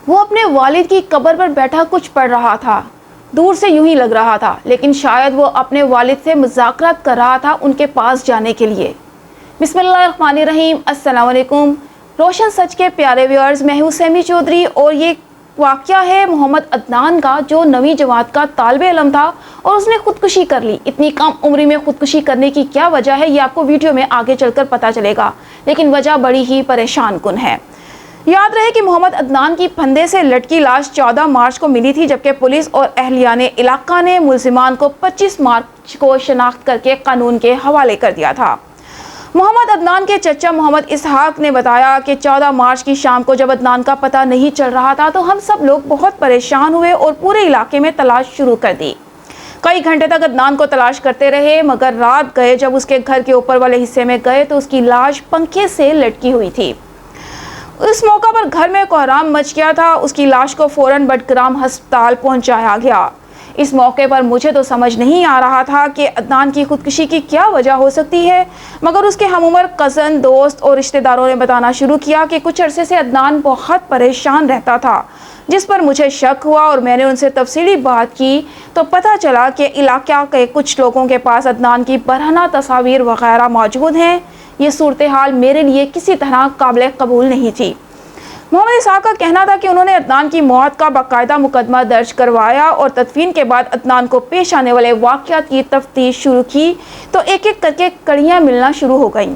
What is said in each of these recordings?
وہ اپنے والد کی قبر پر بیٹھا کچھ پڑھ رہا تھا۔ دور سے یوں ہی لگ رہا تھا، لیکن شاید وہ اپنے والد سے مذاکرات کر رہا تھا ان کے پاس جانے کے لیے۔ بسم اللہ الرحمن الرحیم۔ السلام علیکم روشن سچ کے پیارے ویورز، میں ہوں سیمی چودھری اور یہ واقعہ ہے محمد عدنان کا، جو 9ویں جماعت کا طالب علم تھا اور اس نے خودکشی کر لی۔ اتنی کم عمری میں خودکشی کرنے کی کیا وجہ ہے، یہ آپ کو ویڈیو میں آگے چل کر پتہ چلے گا، لیکن وجہ بڑی ہی پریشان کن ہے۔ یاد رہے کہ محمد عدنان کی پھندے سے لٹکی لاش 14 مارچ کو ملی تھی، جبکہ پولیس اور اہلیان علاقہ نے ملزمان کو 25 مارچ کو شناخت کر کے قانون کے حوالے کر دیا تھا۔ محمد عدنان کے چچا محمد اسحاق نے بتایا کہ 14 مارچ کی شام کو جب عدنان کا پتہ نہیں چل رہا تھا تو ہم سب لوگ بہت پریشان ہوئے اور پورے علاقے میں تلاش شروع کر دی۔ کئی گھنٹے تک عدنان کو تلاش کرتے رہے، مگر رات گئے جب اس کے گھر کے اوپر والے حصے میں گئے تو اس کی لاش پنکھے سے لٹکی ہوئی تھی۔ اس موقع پر گھر میں کوہرام مچ گیا تھا۔ اس کی لاش کو فوراً بٹگرام ہسپتال پہنچایا گیا۔ اس موقع پر مجھے تو سمجھ نہیں آ رہا تھا کہ عدنان کی خودکشی کی کیا وجہ ہو سکتی ہے، مگر اس کے ہم عمر کزن، دوست اور رشتہ داروں نے بتانا شروع کیا کہ کچھ عرصے سے عدنان بہت پریشان رہتا تھا، جس پر مجھے شک ہوا اور میں نے ان سے تفصیلی بات کی تو پتہ چلا کہ علاقہ کے کچھ لوگوں کے پاس عدنان کی برہنہ تصاویر وغیرہ موجود ہیں۔ یہ صورتحال میرے لیے کسی طرح قابل قبول نہیں تھی۔ محمد اسحاق کا کہنا تھا کہ انہوں نے عدنان کی موت کا باقاعدہ مقدمہ درج کروایا اور تدفین کے بعد عدنان کو پیش آنے والے واقعات کی تفتیش شروع کی تو ایک ایک کر کے کڑیاں ملنا شروع ہو گئیں۔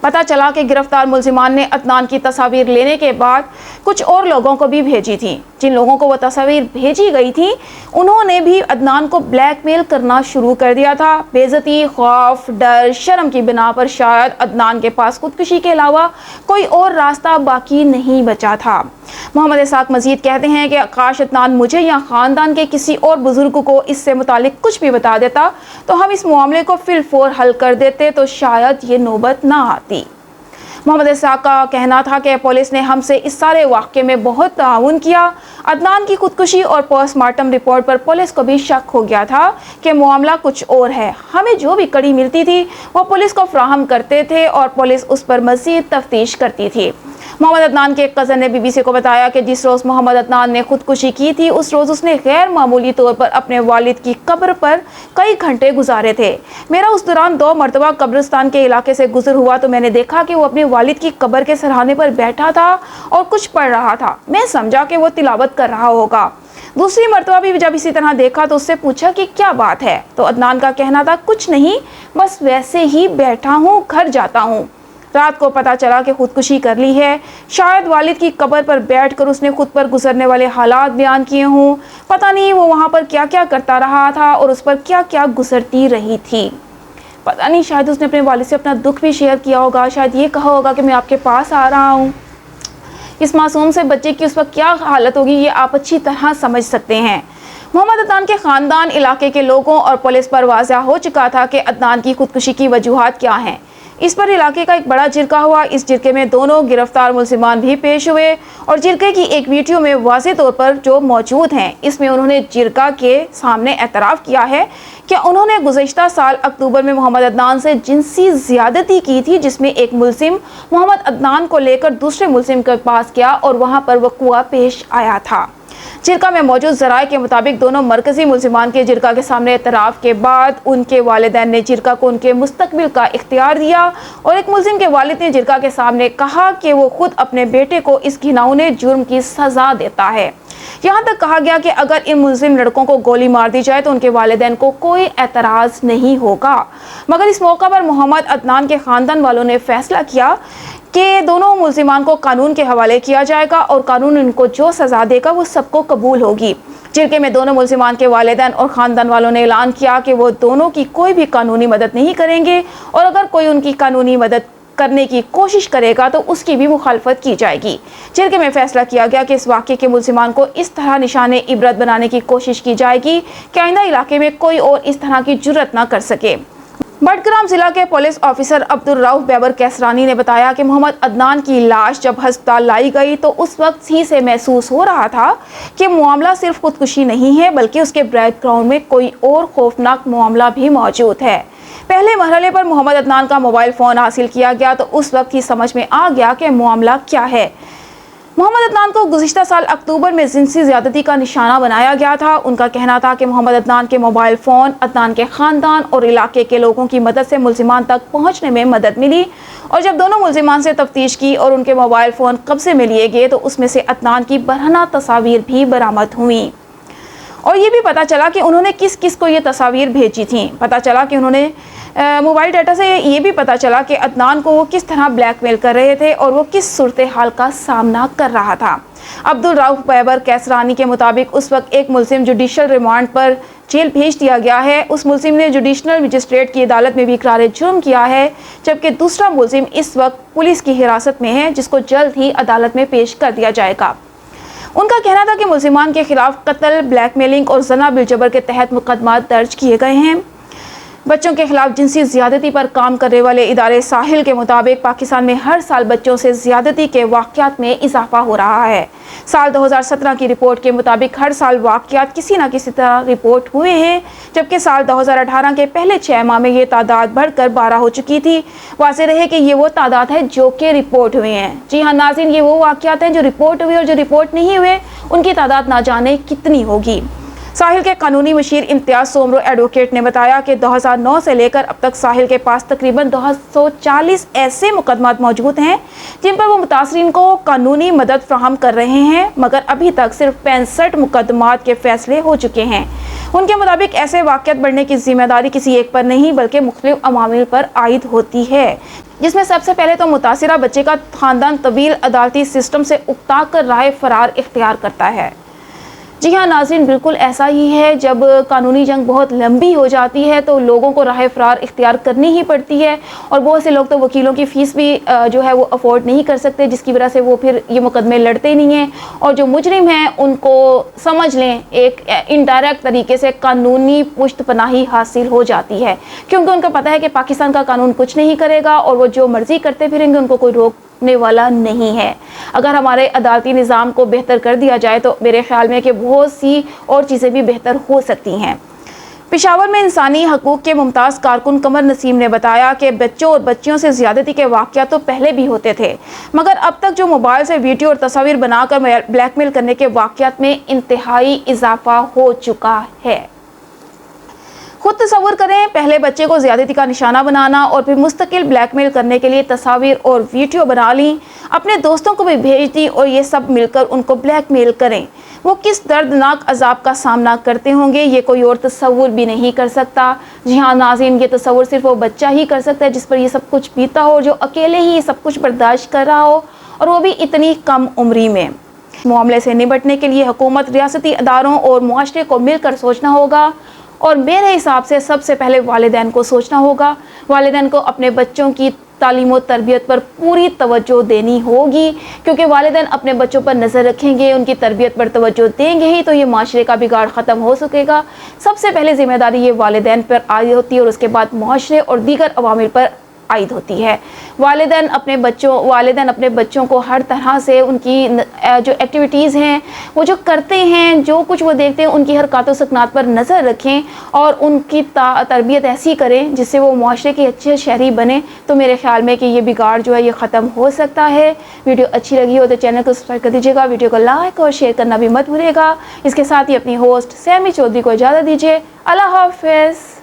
پتہ چلا کہ گرفتار ملزمان نے عدنان کی تصاویر لینے کے بعد کچھ اور لوگوں کو بھی بھیجی تھیں۔ جن لوگوں کو وہ تصاویر بھیجی گئی تھیں انہوں نے بھی عدنان کو بلیک میل کرنا شروع کر دیا تھا۔ بے عزتی، خوف، ڈر، شرم کی بنا پر شاید عدنان کے پاس خودکشی کے علاوہ کوئی اور راستہ باقی نہیں بچا تھا۔ محمد اسحاق مزید کہتے ہیں کہ کاش عدنان مجھے یا خاندان کے کسی اور بزرگ کو اس سے متعلق کچھ بھی بتا دیتا تو ہم اس معاملے کو فی الفور حل کر دیتے تو شاید یہ نوبت نہ آتی۔ محمد اسحاق کا کہنا تھا کہ پولیس نے ہم سے اس سارے واقعے میں بہت تعاون کیا۔ عدنان کی خودکشی اور پوسٹ مارٹم رپورٹ پر پولیس کو بھی شک ہو گیا تھا کہ معاملہ کچھ اور ہے۔ ہمیں جو بھی کڑی ملتی تھی وہ پولیس کو فراہم کرتے تھے اور پولیس اس پر مزید تفتیش کرتی تھی۔ محمد عدنان کے ایک کزن نے BBC کو بتایا کہ جس روز محمد عدنان نے خودکشی کی تھی اس روز اس نے غیر معمولی طور پر اپنے والد کی قبر پر کئی گھنٹے گزارے تھے۔ میرا اس دوران 2 مرتبہ قبرستان کے علاقے سے گزر ہوا تو میں نے دیکھا کہ وہ اپنے والد کی قبر کے سرہانے پر بیٹھا تھا اور کچھ پڑھ رہا تھا۔ میں سمجھا کہ وہ تلاوت کر رہا ہوگا۔ دوسری مرتبہ بھی جب اسی طرح دیکھا تو اس سے پوچھا کہ کیا بات ہے، تو عدنان کا کہنا تھا کچھ نہیں، بس ویسے ہی بیٹھا ہوں، گھر جاتا ہوں۔ رات کو پتہ چلا کہ خودکشی کر لی ہے۔ شاید والد کی قبر پر بیٹھ کر اس نے خود پر گزرنے والے حالات بیان کیے ہوں۔ پتہ نہیں وہ وہاں پر کیا کیا کرتا رہا تھا اور اس پر کیا کیا گزرتی رہی تھی۔ پتہ نہیں شاید اس نے اپنے والد سے اپنا دکھ بھی شیئر کیا ہوگا، شاید یہ کہا ہوگا کہ میں آپ کے پاس آ رہا ہوں۔ اس معصوم سے بچے کی اس وقت کیا حالت ہوگی یہ آپ اچھی طرح سمجھ سکتے ہیں۔ محمد عدنان کے خاندان، علاقے کے لوگوں اور پولیس پر واضح ہو چکا تھا کہ عدنان کی خودکشی کی وجوہات کیا ہیں۔ اس پر علاقے کا ایک بڑا جرگہ ہوا۔ اس جرگے میں دونوں گرفتار ملزمان بھی پیش ہوئے اور جرگے کی ایک ویڈیو میں واضح طور پر جو موجود ہیں اس میں انہوں نے جرگہ کے سامنے اعتراف کیا ہے کہ انہوں نے گزشتہ سال اکتوبر میں محمد عدنان سے جنسی زیادتی کی تھی، جس میں ایک ملزم محمد عدنان کو لے کر دوسرے ملزم کے پاس گیا اور وہاں پر وقوع پیش آیا تھا۔ جرگہ میں موجود ذرائع کے مطابق دونوں مرکزی ملزمان کے جرگہ کے سامنے اعتراف کے بعد ان کے والدین نے جرگہ کو ان کے مستقبل کا اختیار دیا اور ایک ملزم کے والد نے جرگہ کے سامنے کہا کہ وہ خود اپنے بیٹے کو اس گھناؤنے جرم کی سزا دیتا ہے۔ یہاں تک کہا گیا کہ اگر ان ملزم لڑکوں کو گولی مار دی جائے تو ان کے والدین کو کوئی اعتراض نہیں ہوگا، مگر اس موقع پر محمد عدنان کے خاندان والوں نے فیصلہ کیا کہ دونوں ملزمان کو قانون کے حوالے کیا جائے گا اور قانون ان کو جو سزا دے گا وہ سب کو قبول ہوگی۔ جرگے میں دونوں ملزمان کے والدین اور خاندان والوں نے اعلان کیا کہ وہ دونوں کی کوئی بھی قانونی مدد نہیں کریں گے اور اگر کوئی ان کی قانونی مدد کرنے کی کوشش کرے گا تو اس کی بھی مخالفت کی جائے گی۔ جرگے میں فیصلہ کیا گیا کہ اس واقعے کے ملزمان کو اس طرح نشان عبرت بنانے کی کوشش کی جائے گی کہ آئندہ علاقے میں کوئی اور اس طرح کی جرات نہ کر سکے۔ بٹگرام ضلع کے پولیس آفیسر عبدالرؤف بیبر کیسرانی نے بتایا کہ محمد عدنان کی لاش جب ہسپتال لائی گئی تو اس وقت ہی سے محسوس ہو رہا تھا کہ معاملہ صرف خودکشی نہیں ہے بلکہ اس کے بیک گراؤنڈ میں کوئی اور خوفناک معاملہ بھی موجود ہے۔ پہلے مرحلے پر محمد عدنان کا موبائل فون حاصل کیا گیا تو اس وقت ہی سمجھ میں آ گیا کہ معاملہ کیا ہے۔ محمد عدنان کو گزشتہ سال اکتوبر میں جنسی زیادتی کا نشانہ بنایا گیا تھا۔ ان کا کہنا تھا کہ محمد عدنان کے موبائل فون عدنان کے خاندان اور علاقے کے لوگوں کی مدد سے ملزمان تک پہنچنے میں مدد ملی، اور جب دونوں ملزمان سے تفتیش کی اور ان کے موبائل فون قبضے میں لیے گئے تو اس میں سے عدنان کی برہنہ تصاویر بھی برآمد ہوئیں، اور یہ بھی پتہ چلا کہ انہوں نے کس کس کو یہ تصاویر بھیجی تھیں۔ پتہ چلا کہ انہوں نے موبائل ڈیٹا سے یہ بھی پتہ چلا کہ عدنان کو وہ کس طرح بلیک میل کر رہے تھے اور وہ کس صورتحال کا سامنا کر رہا تھا۔ عبدالرؤف بیبر کیسرانی کے مطابق اس وقت ایک ملزم جوڈیشل ریمانڈ پر جیل بھیج دیا گیا ہے۔ اس ملزم نے جوڈیشنل مجسٹریٹ کی عدالت میں بھی اقرار جرم کیا ہے، جبکہ دوسرا ملزم اس وقت پولیس کی حراست میں ہے، جس کو جلد ہی عدالت میں پیش کر دیا جائے گا۔ ان کا کہنا تھا کہ ملزمان کے خلاف قتل، بلیک میلنگ اور زنا بالجبر کے تحت مقدمات درج کیے گئے ہیں۔ بچوں کے خلاف جنسی زیادتی پر کام کرنے والے ادارے ساحل کے مطابق پاکستان میں ہر سال بچوں سے زیادتی کے واقعات میں اضافہ ہو رہا ہے۔ سال 2017 کی رپورٹ کے مطابق ہر سال واقعات کسی نہ کسی طرح رپورٹ ہوئے ہیں، جبکہ سال 2018 کے پہلے 6 ماہ میں یہ تعداد بڑھ کر 12 ہو چکی تھی۔ واضح رہے کہ یہ وہ تعداد ہے جو کہ رپورٹ ہوئے ہیں۔ جی ہاں ناظرین، یہ وہ واقعات ہیں جو رپورٹ ہوئے، اور جو رپورٹ نہیں ہوئے ان کی تعداد نہ جانے کتنی ہوگی۔ ساحل کے قانونی مشیر امتیاز سومرو ایڈوکیٹ نے بتایا کہ 2009 سے لے کر اب تک ساحل کے پاس تقریباً 240 ایسے مقدمات موجود ہیں جن پر وہ متاثرین کو قانونی مدد فراہم کر رہے ہیں، مگر ابھی تک صرف 65 مقدمات کے فیصلے ہو چکے ہیں۔ ان کے مطابق ایسے واقعات بڑھنے کی ذمہ داری کسی ایک پر نہیں بلکہ مختلف عوامل پر عائد ہوتی ہے، جس میں سب سے پہلے تو متاثرہ بچے کا خاندان طویل عدالتی سسٹم سے اکتا کر راہ فرار اختیار کرتا ہے۔ جی ہاں ناظرین، بالکل ایسا ہی ہے۔ جب قانونی جنگ بہت لمبی ہو جاتی ہے تو لوگوں کو راہ فرار اختیار کرنی ہی پڑتی ہے، اور بہت سے لوگ تو وکیلوں کی فیس بھی جو ہے وہ افورڈ نہیں کر سکتے، جس کی وجہ سے وہ پھر یہ مقدمے لڑتے نہیں ہیں، اور جو مجرم ہیں ان کو سمجھ لیں ایک انڈائریکٹ طریقے سے قانونی پشت پناہی حاصل ہو جاتی ہے، کیونکہ ان کو پتہ ہے کہ پاکستان کا قانون کچھ نہیں کرے گا اور وہ جو مرضی کرتے پھریں گے، ان کو کوئی روکنے والا نہیں ہے۔ اگر ہمارے عدالتی نظام کو بہتر کر دیا جائے تو میرے خیال میں کہ بہت سی اور چیزیں بھی بہتر ہو سکتی ہیں۔ پشاور میں انسانی حقوق کے ممتاز کارکن قمر نسیم نے بتایا کہ بچوں اور بچیوں سے زیادتی کے واقعات تو پہلے بھی ہوتے تھے، مگر اب تک جو موبائل سے ویڈیو اور تصاویر بنا کر بلیک میل کرنے کے واقعات میں انتہائی اضافہ ہو چکا ہے۔ خود تصور کریں، پہلے بچے کو زیادتی کا نشانہ بنانا اور پھر مستقل بلیک میل کرنے کے لیے تصاویر اور ویڈیو بنا لیں، اپنے دوستوں کو بھی بھیج دی اور یہ سب مل کر ان کو بلیک میل کریں۔ وہ کس دردناک عذاب کا سامنا کرتے ہوں گے یہ کوئی اور تصور بھی نہیں کر سکتا۔ جی ہاں ناظرین، یہ تصور صرف وہ بچہ ہی کر سکتا ہے جس پر یہ سب کچھ بیتا ہو، جو اکیلے ہی یہ سب کچھ برداشت کر رہا ہو، اور وہ بھی اتنی کم عمری میں۔ معاملے سے نمٹنے کے لیے حکومت، ریاستی اداروں اور معاشرے کو مل کر سوچنا ہوگا، اور میرے حساب سے سب سے پہلے والدین کو سوچنا ہوگا۔ والدین کو اپنے بچوں کی تعلیم و تربیت پر پوری توجہ دینی ہوگی، کیونکہ والدین اپنے بچوں پر نظر رکھیں گے، ان کی تربیت پر توجہ دیں گے ہی تو یہ معاشرے کا بگاڑ ختم ہو سکے گا۔ سب سے پہلے ذمہ داری یہ والدین پر عائد ہوتی ہے اور اس کے بعد معاشرے اور دیگر عوامل پر عائد ہوتی ہے۔ والدین اپنے بچوں کو ہر طرح سے ان کی جو ایکٹیویٹیز ہیں، وہ جو کرتے ہیں، جو کچھ وہ دیکھتے ہیں، ان کی حرکات و سکنات پر نظر رکھیں اور ان کی تربیت ایسی کریں جس سے وہ معاشرے کے اچھے شہری بنے، تو میرے خیال میں کہ یہ بگاڑ جو ہے یہ ختم ہو سکتا ہے۔ ویڈیو اچھی لگی ہو تو چینل کو سبسکرائب کر دیجیے گا، ویڈیو کو لائک اور شیئر کرنا بھی مت بھولیے گا۔ اس کے ساتھ ہی اپنی ہوسٹ سیمی چودھری کو اجازت دیجیے۔ اللہ حافظ۔